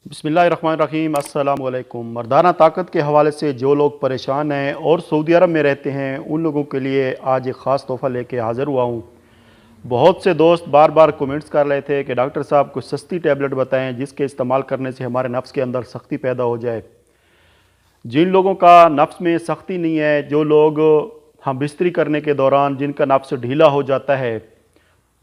बिस्मिल्लाहिर्रहमानिर्रहीम। अस्सलाम वालेकुम। मर्दाना ताकत के हवाले से जो लोग परेशान हैं और सऊदी अरब में रहते हैं उन लोगों के लिए आज एक ख़ास तोहफ़ा लेके हाज़िर हुआ हूँ। बहुत से दोस्त बार बार कमेंट्स कर रहे थे कि डॉक्टर साहब कुछ सस्ती टैबलेट बताएं जिसके इस्तेमाल करने से हमारे नफ्स के अंदर सख्ती पैदा हो जाए। जिन लोगों का नफ्स में सख्ती नहीं है, जो लोग हम बिस्तरी करने के दौरान जिनका नफ्स ढीला हो जाता है,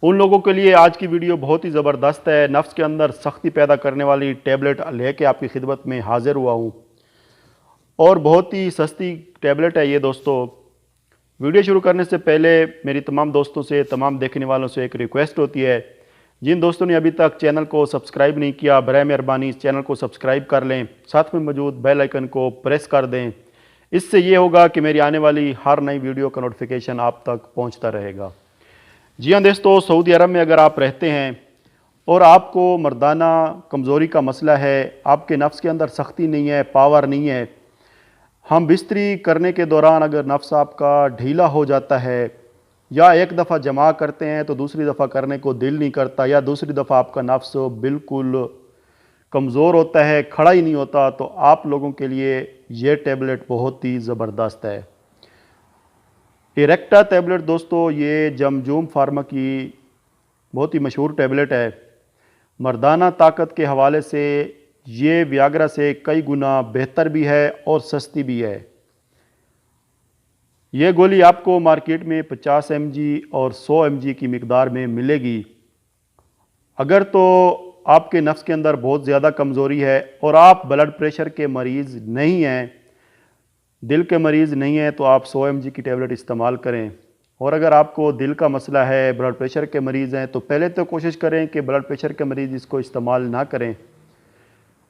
उन लोगों के लिए आज की वीडियो बहुत ही ज़बरदस्त है। नफ्स के अंदर सख्ती पैदा करने वाली टैबलेट लेके आपकी खिदमत में हाज़िर हुआ हूँ और बहुत ही सस्ती टैबलेट है ये दोस्तों। वीडियो शुरू करने से पहले मेरी तमाम दोस्तों से, तमाम देखने वालों से एक रिक्वेस्ट होती है, जिन दोस्तों ने अभी तक चैनल को सब्सक्राइब नहीं किया, बराए मेहरबानी इस चैनल को सब्सक्राइब कर लें, साथ में मौजूद बेल आइकन को प्रेस कर दें। इससे ये होगा कि मेरी आने वाली हर नई वीडियो का नोटिफिकेशन आप तक पहुँचता रहेगा। जी हाँ दोस्तों, सऊदी अरब में अगर आप रहते हैं और आपको मर्दाना कमज़ोरी का मसला है, आपके नफ्स के अंदर सख्ती नहीं है, पावर नहीं है, हम बिस्तरी करने के दौरान अगर नफ्स आपका ढीला हो जाता है या एक दफ़ा जमा करते हैं तो दूसरी दफ़ा करने को दिल नहीं करता, या दूसरी दफ़ा आपका नफ्स बिल्कुल कमज़ोर होता है, खड़ा ही नहीं होता, तो आप लोगों के लिए ये टैबलेट बहुत ही ज़बरदस्त है। इरेक्टा टैबलेट दोस्तों, ये जमजूम फार्मा की बहुत ही मशहूर टैबलेट है। मर्दाना ताकत के हवाले से ये वियाग्रा से कई गुना बेहतर भी है और सस्ती भी है। ये गोली आपको मार्केट में 50 mg और 100 mg की मिकदार में मिलेगी। अगर तो आपके नफ्स के अंदर बहुत ज़्यादा कमज़ोरी है और आप ब्लड प्रेशर के मरीज़ नहीं हैं, दिल के मरीज़ नहीं हैं, तो आप 100 mg की टैबलेट इस्तेमाल करें। और अगर आपको दिल का मसला है, ब्लड प्रेशर के मरीज़ हैं, तो पहले तो कोशिश करें कि ब्लड प्रेशर के मरीज़ इसको इस्तेमाल ना करें।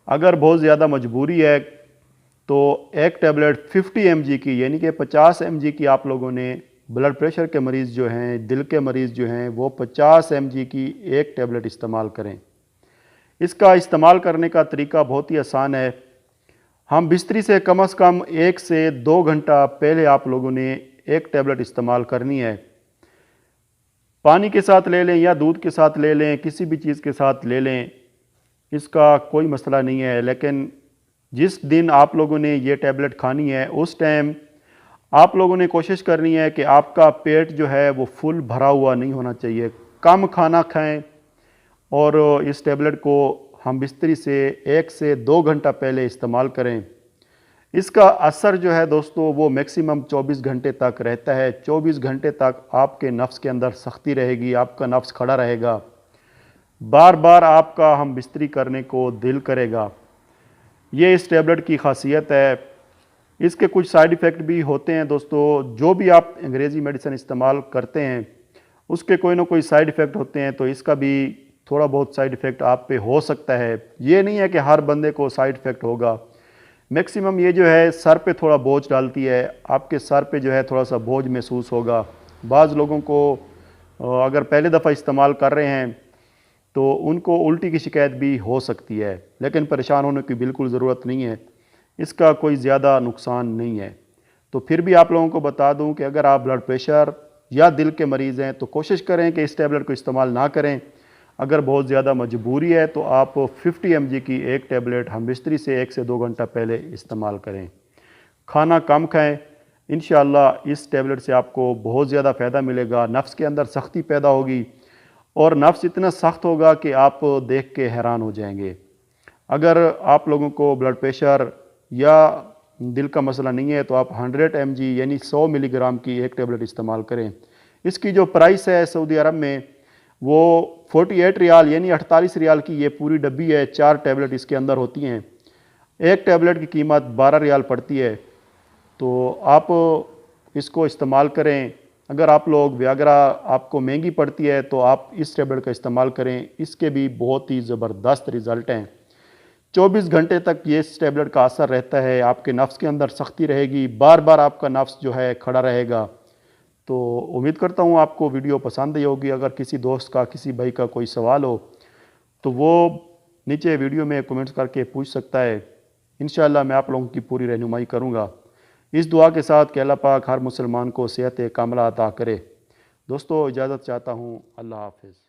अगर बहुत ज़्यादा मजबूरी है तो एक टैबलेट 50 mg की, यानी कि 50 mg की आप लोगों ने ब्लड प्रेशर के मरीज़ जो हैं, दिल के मरीज़ जो हैं, वो 50 mg की एक टैबलेट इस्तेमाल करें। इसका इस्तेमाल करने का तरीका बहुत ही आसान है। हम बिस्तरी से कम से 1 से 2 घंटा पहले आप लोगों ने एक टैबलेट इस्तेमाल करनी है। पानी के साथ ले लें या दूध के साथ ले लें, किसी भी चीज़ के साथ ले लें, इसका कोई मसला नहीं है। लेकिन जिस दिन आप लोगों ने ये टैबलेट खानी है उस टाइम आप लोगों ने कोशिश करनी है कि आपका पेट जो है वो फुल भरा हुआ नहीं होना चाहिए। कम खाना खाएं और इस टैबलेट को हम बिस्तरी से 1 से 2 घंटा पहले इस्तेमाल करें। इसका असर जो है दोस्तों वो मैक्सिमम 24 घंटे तक रहता है। 24 घंटे तक आपके नफ्स के अंदर सख्ती रहेगी, आपका नफ्स खड़ा रहेगा, बार बार आपका हम बिस्तरी करने को दिल करेगा। ये इस टैबलेट की खासियत है। इसके कुछ साइड इफ़ेक्ट भी होते हैं दोस्तों। जो भी आप अंग्रेज़ी मेडिसिन इस्तेमाल करते हैं उसके कोई ना कोई साइड इफ़ेक्ट होते हैं, तो इसका भी थोड़ा बहुत साइड इफ़ेक्ट आप पे हो सकता है। ये नहीं है कि हर बंदे को साइड इफ़ेक्ट होगा। मैक्सिमम ये जो है सर पे थोड़ा बोझ डालती है, आपके सर पे जो है थोड़ा सा बोझ महसूस होगा। बाज़ लोगों को अगर पहले दफ़ा इस्तेमाल कर रहे हैं तो उनको उल्टी की शिकायत भी हो सकती है, लेकिन परेशान होने की बिल्कुल ज़रूरत नहीं है। इसका कोई ज़्यादा नुकसान नहीं है। तो फिर भी आप लोगों को बता दूं कि अगर आप ब्लड प्रेशर या दिल के मरीज़ हैं तो कोशिश करें कि इस टैबलेट को इस्तेमाल ना करें। अगर बहुत ज़्यादा मजबूरी है तो आप 50 mg की एक टैबलेट हम बिस्तरी से 1 से 2 घंटा पहले इस्तेमाल करें। खाना कम खाएं। इंशाअल्लाह इस टैबलेट से आपको बहुत ज़्यादा फ़ायदा मिलेगा। नफ्स के अंदर सख्ती पैदा होगी और नफ्स इतना सख्त होगा कि आप देख के हैरान हो जाएंगे। अगर आप लोगों को ब्लड प्रेशर या दिल का मसला नहीं है तो आप 100 mg यानी 100 मिलीग्राम की एक टैबलेट इस्तेमाल करें। इसकी जो प्राइस है सऊदी अरब में वो 48 रियाल यानी 48 रियाल की ये पूरी डब्बी है। 4 टैबलेट इसके अंदर होती हैं। एक टैबलेट की कीमत 12 रियाल पड़ती है। तो आप इसको इस्तेमाल करें। अगर आप लोग वियाग्रा आपको महंगी पड़ती है तो आप इस टैबलेट का इस्तेमाल करें। इसके भी बहुत ही ज़बरदस्त रिज़ल्ट हैं। 24 घंटे तक ये इस टैबलेट का असर रहता है। आपके नफ्स के अंदर सख्ती रहेगी, बार बार आपका नफ्स जो है खड़ा रहेगा। तो उम्मीद करता हूँ आपको वीडियो पसंद आई होगी। अगर किसी दोस्त का, किसी भाई का कोई सवाल हो तो वो नीचे वीडियो में कमेंट्स करके पूछ सकता है। इंशाअल्लाह मैं आप लोगों की पूरी रहनुमाई करूँगा। इस दुआ के साथ कि अल्लाह पाक हर मुसलमान को सेहत कामिला अता करे। दोस्तों इजाज़त चाहता हूँ। अल्लाह हाफ़िज़।